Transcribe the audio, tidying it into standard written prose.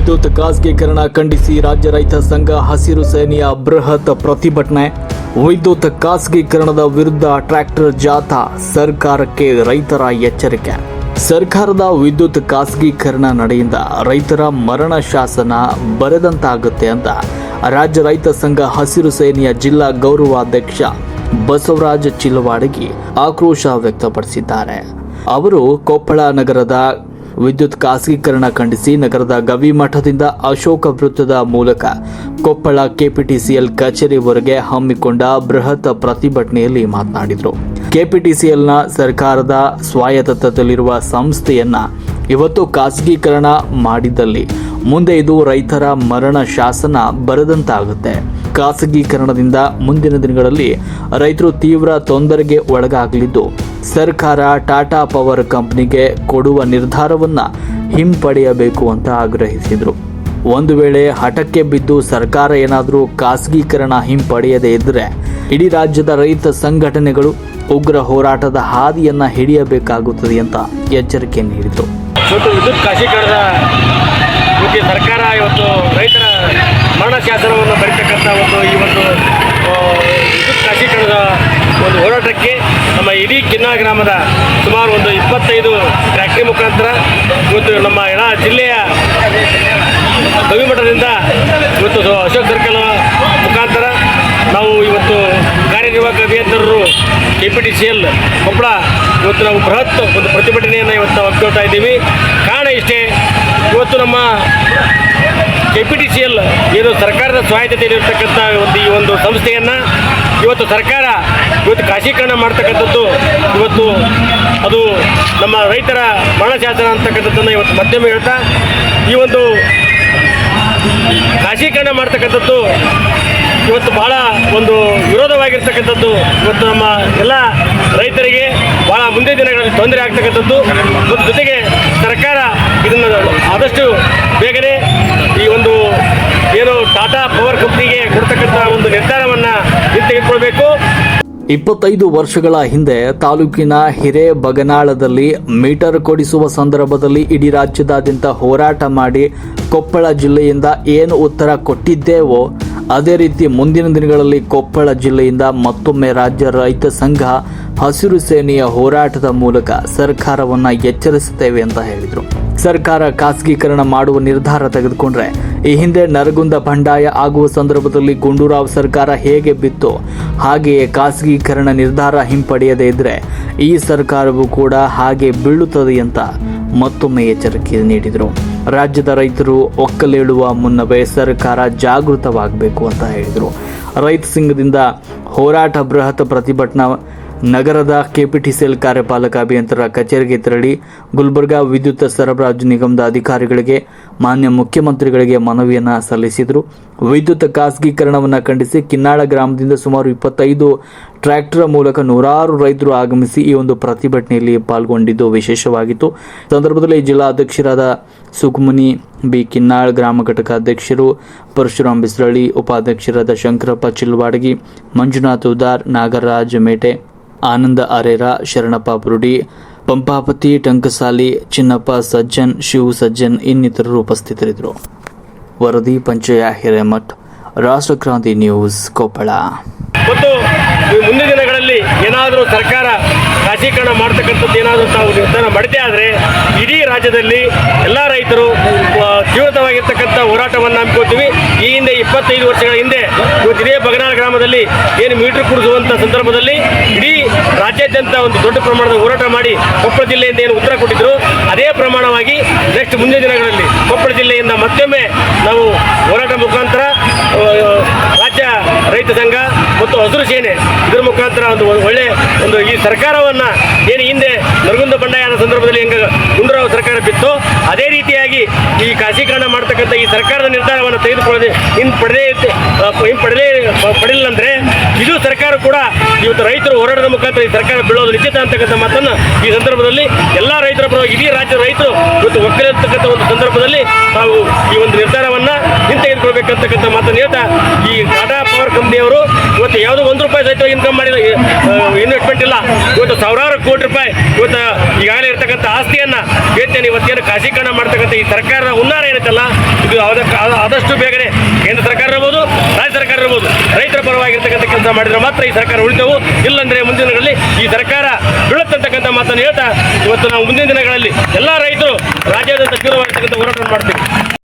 ವಿದ್ಯುತ್ ಖಾಸಗೀಕರಣ ಖಂಡಿಸಿ ರಾಜ್ಯ ರೈತ ಸಂಘ ಹಸಿರು ಸೇನೆಯ ಬೃಹತ್ ಪ್ರತಿಭಟನೆ. ವಿದ್ಯುತ್ ಖಾಸಗೀಕರಣದ ವಿರುದ್ಧ ಟ್ರ್ಯಾಕ್ಟರ್ ಜಾಥಾ. ಸರ್ಕಾರಕ್ಕೆ ರೈತರ ಎಚ್ಚರಿಕೆ. ಸರ್ಕಾರದ ವಿದ್ಯುತ್ ಖಾಸಗೀಕರಣ ನಡೆಯಿಂದ ರೈತರ ಮರಣ ಶಾಸನ ಬರೆದಂತಾಗುತ್ತೆ ಅಂತ ರಾಜ್ಯ ರೈತ ಸಂಘ ಹಸಿರು ಸೇನೆಯ ಜಿಲ್ಲಾ ಗೌರವಾಧ್ಯಕ್ಷ ಬಸವರಾಜ ಚಿಲವಾಡಗಿ ಆಕ್ರೋಶ ವ್ಯಕ್ತಪಡಿಸಿದ್ದಾರೆ. ಅವರು ಕೊಪ್ಪಳ ನಗರದ ವಿದ್ಯುತ್ ಖಾಸಗೀಕರಣ ಖಂಡಿಸಿ ನಗರದ ಗವಿಮಠದಿಂದ ಅಶೋಕ ವೃತ್ತದ ಮೂಲಕ ಕೊಪ್ಪಳ ಕೆಪಿಟಿಸಿಎಲ್ ಕಚೇರಿವರೆಗೆ ಹಮ್ಮಿಕೊಂಡ ಬೃಹತ್ ಪ್ರತಿಭಟನೆಯಲ್ಲಿ ಮಾತನಾಡಿದರು. ಕೆಪಿಟಿಸಿಎಲ್ನ ಸರ್ಕಾರದ ಸ್ವಾಯತ್ತದಲ್ಲಿರುವ ಸಂಸ್ಥೆಯನ್ನ ಇವತ್ತು ಖಾಸಗೀಕರಣ ಮಾಡಿದಲ್ಲಿ ಮುಂದೆ ಇದು ರೈತರ ಮರಣ ಶಾಸನ ಬರೆದಂತಾಗುತ್ತೆ. ಖಾಸಗೀಕರಣದಿಂದ ಮುಂದಿನ ದಿನಗಳಲ್ಲಿ ರೈತರು ತೀವ್ರ ತೊಂದರೆಗೆ ಒಳಗಾಗಲಿದ್ದು ಸರ್ಕಾರ ಟಾಟಾ ಪವರ್ ಕಂಪನಿಗೆ ಕೊಡುವ ನಿರ್ಧಾರವನ್ನು ಹಿಂಪಡೆಯಬೇಕು ಅಂತ ಆಗ್ರಹಿಸಿದರು. ಒಂದು ವೇಳೆ ಹಠಕ್ಕೆ ಬಿದ್ದು ಸರ್ಕಾರ ಏನಾದರೂ ಖಾಸಗೀಕರಣ ಹಿಂಪಡೆಯದೇ ಇದ್ದರೆ ಇಡೀ ರಾಜ್ಯದ ರೈತ ಸಂಘಟನೆಗಳು ಉಗ್ರ ಹೋರಾಟದ ಹಾದಿಯನ್ನು ಹಿಡಿಯಬೇಕಾಗುತ್ತದೆ ಅಂತ ಎಚ್ಚರಿಕೆ ನೀಡಿದರು. ವಿದ್ಯುತ್ ಖಾಸಗೀಕರಣದ ಬಗ್ಗೆ ಸರ್ಕಾರ ಇವತ್ತು ರೈತರ ಮರಣ ಶಾಸನವನ್ನು ಬರೀತಕ್ಕಂಥ ಈ ಒಂದು ವಿದ್ಯುತ್ ಖಾಸಗೀಕರಣದ ಒಂದು ಹೋರಾಟಕ್ಕೆ ನಮ್ಮ ಇಡೀ ಕಿನ್ನಾಳ ಗ್ರಾಮದ ಸುಮಾರು ಒಂದು 25 ಟ್ರ್ಯಾಕ್ಟರಿ ಮುಖಾಂತರ ಇವತ್ತು ನಮ್ಮ ಎಲ್ಲ ಜಿಲ್ಲೆಯ ಗವಿಮಠದಿಂದ ಇವತ್ತು ಅಶೋಕ್ ಸರ್ಕಲ್ ಮುಖಾಂತರ ನಾವು ಇವತ್ತು ಕಾರ್ಯನಿರ್ವಾಹಕ ಅಭಿಯಂತರರು ಕೆಪಿಟಿಸಿಎಲ್ ಕೊಪ್ಪಳ ಇವತ್ತು ನಾವು ಬೃಹತ್ ಒಂದು ಪ್ರತಿಭಟನೆಯನ್ನು ಇವತ್ತು ನಾವು ಹಮ್ಮಿಕೊಳ್ತಾ ಇದ್ದೀವಿ. ಕಾರಣ ಇಷ್ಟೇ, ಇವತ್ತು ನಮ್ಮ ಕೆಪಿಟಿಸಿಎಲ್ ಏನು ಸರ್ಕಾರದ ಸ್ವಾಯತ್ತತೆಯಲ್ಲಿರ್ತಕ್ಕಂಥ ಈ ಒಂದು ಸಂಸ್ಥೆಯನ್ನು ಇವತ್ತು ಸರ್ಕಾರ ಇವತ್ತು ಖಾಸಗೀಕರಣ ಮಾಡ್ತಕ್ಕಂಥದ್ದು ಇವತ್ತು ಅದು ನಮ್ಮ ರೈತರ ಮರಣಶಾಸನ ಅಂತಕ್ಕಂಥದ್ದನ್ನು ಇವತ್ತು ಮಧ್ಯಮ ಹೇಳ್ತಾ ಈ ಒಂದು ಖಾಸಗೀಕರಣ ಮಾಡ್ತಕ್ಕಂಥದ್ದು ಇವತ್ತು ಬಹಳ ಒಂದು ವಿರೋಧವಾಗಿರ್ತಕ್ಕಂಥದ್ದು. ಇವತ್ತು ನಮ್ಮ ಎಲ್ಲ ರೈತರಿಗೆ ಬಹಳ ಮುಂದಿನ ದಿನಗಳಲ್ಲಿ ತೊಂದರೆ ಆಗ್ತಕ್ಕಂಥದ್ದು. ಮತ್ತು ಜೊತೆಗೆ ಸರ್ಕಾರ ಇದನ್ನು ಆದಷ್ಟು ಬೇಗನೆ ಈ ಒಂದು ಏನು ಟಾಟಾ ಪವರ್ ಕಂಪ್ನಿಗೆ ಕೊಡ್ತಕ್ಕಂಥ ಒಂದು ನಿರ್ಧಾರವನ್ನು ತೆಗೆದುಕೊಳ್ಬೇಕು. 25 ವರ್ಷಗಳ ಹಿಂದೆ ತಾಲೂಕಿನ ಹಿರೇಬಗನಾಳದಲ್ಲಿ ಮೀಟರ್ ಕೊಡಿಸುವ ಸಂದರ್ಭದಲ್ಲಿ ಇಡೀ ರಾಜ್ಯದಾದ್ಯಂತ ಹೋರಾಟ ಮಾಡಿ ಕೊಪ್ಪಳ ಜಿಲ್ಲೆಯಿಂದ ಏನು ಉತ್ತರ ಕೊಟ್ಟಿದ್ದೇವೋ ಅದೇ ರೀತಿ ಮುಂದಿನ ದಿನಗಳಲ್ಲಿ ಕೊಪ್ಪಳ ಜಿಲ್ಲೆಯಿಂದ ಮತ್ತೊಮ್ಮೆ ರಾಜ್ಯ ರೈತ ಸಂಘ ಹಸಿರು ಸೇನೆಯ ಹೋರಾಟದ ಮೂಲಕ ಸರ್ಕಾರವನ್ನು ಎಚ್ಚರಿಸುತ್ತೇವೆ ಅಂತ ಹೇಳಿದರು. ಸರ್ಕಾರ ಖಾಸಗೀಕರಣ ಮಾಡುವ ನಿರ್ಧಾರ ತೆಗೆದುಕೊಂಡ್ರೆ ಈ ಹಿಂದೆ ನರಗುಂದ ಬಂಡಾಯ ಆಗುವ ಸಂದರ್ಭದಲ್ಲಿ ಗುಂಡೂರಾವ್ ಸರ್ಕಾರ ಹೇಗೆ ಬಿತ್ತು ಹಾಗೆಯೇ ಖಾಸಗೀಕರಣ ನಿರ್ಧಾರ ಹಿಂಪಡೆಯದೇ ಇದ್ರೆ ಈ ಸರ್ಕಾರವೂ ಕೂಡ ಹಾಗೆ ಬೀಳುತ್ತದೆ ಅಂತ ಮತ್ತೊಮ್ಮೆ ಎಚ್ಚರಿಕೆ ನೀಡಿದರು. ರಾಜ್ಯದ ರೈತರು ಒಕ್ಕಲೇಳುವ ಮುನ್ನವೇ ಸರ್ಕಾರ ಜಾಗೃತವಾಗಬೇಕು ಅಂತ ಹೇಳಿದರು. ರೈತ ಸಂಘದಿಂದ ಹೋರಾಟ ಬೃಹತ್ ಪ್ರತಿಭಟನಾ ನಗರದ ಕೆಪಿಟಿಸಿಎಲ್ ಕಾರ್ಯಪಾಲಕ ಅಭಿಯಂತರ ಕಚೇರಿಗೆ ತೆರಳಿ ಗುಲ್ಬರ್ಗಾ ವಿದ್ಯುತ್ ಸರಬರಾಜು ನಿಗಮದ ಅಧಿಕಾರಿಗಳಿಗೆ ಮಾನ್ಯ ಮುಖ್ಯಮಂತ್ರಿಗಳಿಗೆ ಮನವಿಯನ್ನು ಸಲ್ಲಿಸಿದರು. ವಿದ್ಯುತ್ ಖಾಸಗೀಕರಣವನ್ನು ಖಂಡಿಸಿ ಕಿನ್ನಾಳ ಗ್ರಾಮದಿಂದ ಸುಮಾರು 25 ಟ್ರ್ಯಾಕ್ಟರ್ ಮೂಲಕ ನೂರಾರು ರೈತರು ಆಗಮಿಸಿ ಈ ಒಂದು ಪ್ರತಿಭಟನೆಯಲ್ಲಿ ಪಾಲ್ಗೊಂಡಿದ್ದು ವಿಶೇಷವಾಗಿತ್ತು. ಸಂದರ್ಭದಲ್ಲಿ ಜಿಲ್ಲಾ ಅಧ್ಯಕ್ಷರಾದ ಸುಖಮುನಿ ಬಿ ಕಿನ್ನಾಳ್, ಗ್ರಾಮ ಘಟಕ ಅಧ್ಯಕ್ಷರು ಪರಶುರಾಮ್ ಬಿಸ್ರಳ್ಳಿ, ಉಪಾಧ್ಯಕ್ಷರಾದ ಶಂಕರಪ್ಪ ಚಿಲ್ವಾಡಗಿ, ಮಂಜುನಾಥ್ ಉದಾರ್, ನಾಗರಾಜ್ ಮೇಟೆ, ಆನಂದ ಅರೇರ, ಶರಣಪ್ಪ ಬುರುಡಿ, ಪಂಪಾಪತಿ ಟಂಕಸಾಲಿ, ಚಿನ್ನಪ್ಪ ಸಜ್ಜನ್, ಶಿವ್ ಸಜ್ಜನ್ ಇನ್ನಿತರರು ಉಪಸ್ಥಿತರಿದ್ದರು. ವರದಿ ಪಂಚಯ ಹಿರೇಮಠ್, ರಾಷ್ಟ್ರಕ್ರಾಂತಿ ನ್ಯೂಸ್, ಕೊಪ್ಪಳ. ಮತ್ತು ಮುಂದಿನ ದಿನಗಳಲ್ಲಿ ಏನಾದರೂ ಸರ್ಕಾರ ಖಾಸಗೀಕರಣ ಮಾಡ್ತಕ್ಕಂಥದ್ದು ಏನಾದರೂ ತಾವು ನಿರ್ಧಾರ ಮಾಡಿದೆ ಆದರೆ ಇಡೀ ರಾಜ್ಯದಲ್ಲಿ ಎಲ್ಲ ರೈತರು ತೀವ್ರವಾಗಿರ್ತಕ್ಕಂಥ ಹೋರಾಟವನ್ನು ಹಮ್ಮಿಕೊಳ್ತೀವಿ. ಈ ಹಿಂದೆ 25 ವರ್ಷಗಳ ಹಿಂದೆ ಇವತ್ತು ಇದೇ ಬಗನಾಳ ಗ್ರಾಮದಲ್ಲಿ ಏನು ಮೀಟರ್ ಕುಡಿಸುವಂಥ ಸಂದರ್ಭದಲ್ಲಿ ಇಡೀ ರಾಜ್ಯಾದ್ಯಂತ ಒಂದು ದೊಡ್ಡ ಪ್ರಮಾಣದ ಹೋರಾಟ ಮಾಡಿ ಕೊಪ್ಪಳ ಜಿಲ್ಲೆಯಿಂದ ಏನು ಉತ್ತರ ಕೊಟ್ಟಿದ್ರು ಅದೇ ಪ್ರಮಾಣವಾಗಿ ನೆಕ್ಸ್ಟ್ ಮುಂದಿನ ದಿನಗಳಲ್ಲಿ ಕೊಪ್ಪಳ ಜಿಲ್ಲೆಯಿಂದ ಮತ್ತೊಮ್ಮೆ ನಾವು ಹೋರಾಟ ಮುಖಾಂತರ ರಾಜ್ಯ ರೈತ ಸಂಘ ಮತ್ತು ಹಸಿರು ಸೇನೆ ಇದರ ಮುಖಾಂತರ ಒಂದು ಒಳ್ಳೆ ಒಂದು ಈ ಸರ್ಕಾರವನ್ನು ಏನು ಹಿಂದೆ ನರಗುಂದ ಬಂಡಾಯದ ಸಂದರ್ಭದಲ್ಲಿ ಹೆಂಗೆ ಗುಂಡೂರಾವ್ ಸರ್ಕಾರ ಬಿತ್ತು ಅದೇ ರೀತಿಯಾಗಿ ಈ ಖಾಸಗೀಕರಣ ಮಾಡ್ತಕ್ಕಂಥ ಈ ಸರ್ಕಾರದ ನಿರ್ಧಾರವನ್ನು ತೆಗೆದುಕೊಳ್ಳದೆ ಪಡೆಯಲಿಲ್ಲ ಅಂದರೆ ಇದು ಸರ್ಕಾರ ಕೂಡ ಇವತ್ತು ರೈತರು ಹೋರಾಟದ ಮುಖಾಂತರ ಈ ಸರ್ಕಾರ ಬೀಳೋದು ನಿಶ್ಚಿತ ಅಂತಕ್ಕಂಥ ಮಾತನ್ನು ಈ ಸಂದರ್ಭದಲ್ಲಿ ಎಲ್ಲ ರೈತರ ಪರವಾಗಿ ಇಡೀ ರಾಜ್ಯದ ರೈತರು ಇವತ್ತು ಒಕ್ಕಲಿರ್ತಕ್ಕಂಥ ಒಂದು ಸಂದರ್ಭದಲ್ಲಿ ತಾವು ಈ ಒಂದು ನಿರ್ಧಾರವನ್ನ ಹಿಂತೆಗೆದುಕೊಳ್ಬೇಕಂತಕ್ಕಂಥ ಮಾತನ್ನು ಹೇಳ್ತಾ ಈ ಟಾಟಾ ಪವರ್ ಕಂಪನಿಯವರು ಇವತ್ತು ಯಾವುದೋ ₹1 ಸಹಿತ ಇನ್ಕಮ್ ಮಾಡಿದ ಇನ್ವೆಸ್ಟ್ಮೆಂಟ್ ಇಲ್ಲ. ಇವತ್ತು ಸಾವಿರಾರು ಕೋಟಿ ರೂಪಾಯಿ ಇವತ್ತು ಈಗಾಗಲೇ ಇರ್ತಕ್ಕಂಥ ಆಸ್ತಿಯನ್ನ ಇವತ್ತೇನು ಖಾಸಗೀಕರಣ ಮಾಡ್ತಕ್ಕಂಥ ಈ ಸರ್ಕಾರದ ಹುನ್ನಾರ ಏನೈತಲ್ಲ ಇದು ಆದಷ್ಟು ಬೇಗನೆ ಕೇಂದ್ರ ಸರ್ಕಾರ ಇರ್ಬೋದು, ರಾಜ್ಯ ಸರ್ಕಾರ ಇರ್ಬೋದು, ರೈತರ ಪರವಾಗಿರ್ತಕ್ಕಂಥ ಕೆಲಸ ಮಾಡಿದ್ರೆ ಮಾತ್ರ ಈ ಸರ್ಕಾರ ಉಳಿತವು. ಇಲ್ಲಂದ್ರೆ ಮುಂದಿನ ದಿನಗಳಲ್ಲಿ ಈ ಸರ್ಕಾರ ಬೀಳುತ್ತಂತಕ್ಕಂಥ ಮಾತನ್ನು ಹೇಳ್ತಾ ಇವತ್ತು ನಾವು ಮುಂದಿನ ದಿನಗಳಲ್ಲಿ ಎಲ್ಲ ರೈತರು ರಾಜ್ಯಾದ್ಯಂತ ತೀವ್ರವಾಗಿರ್ತಕ್ಕಂಥ ಹೋರಾಟ ಮಾಡ್ತೀವಿ.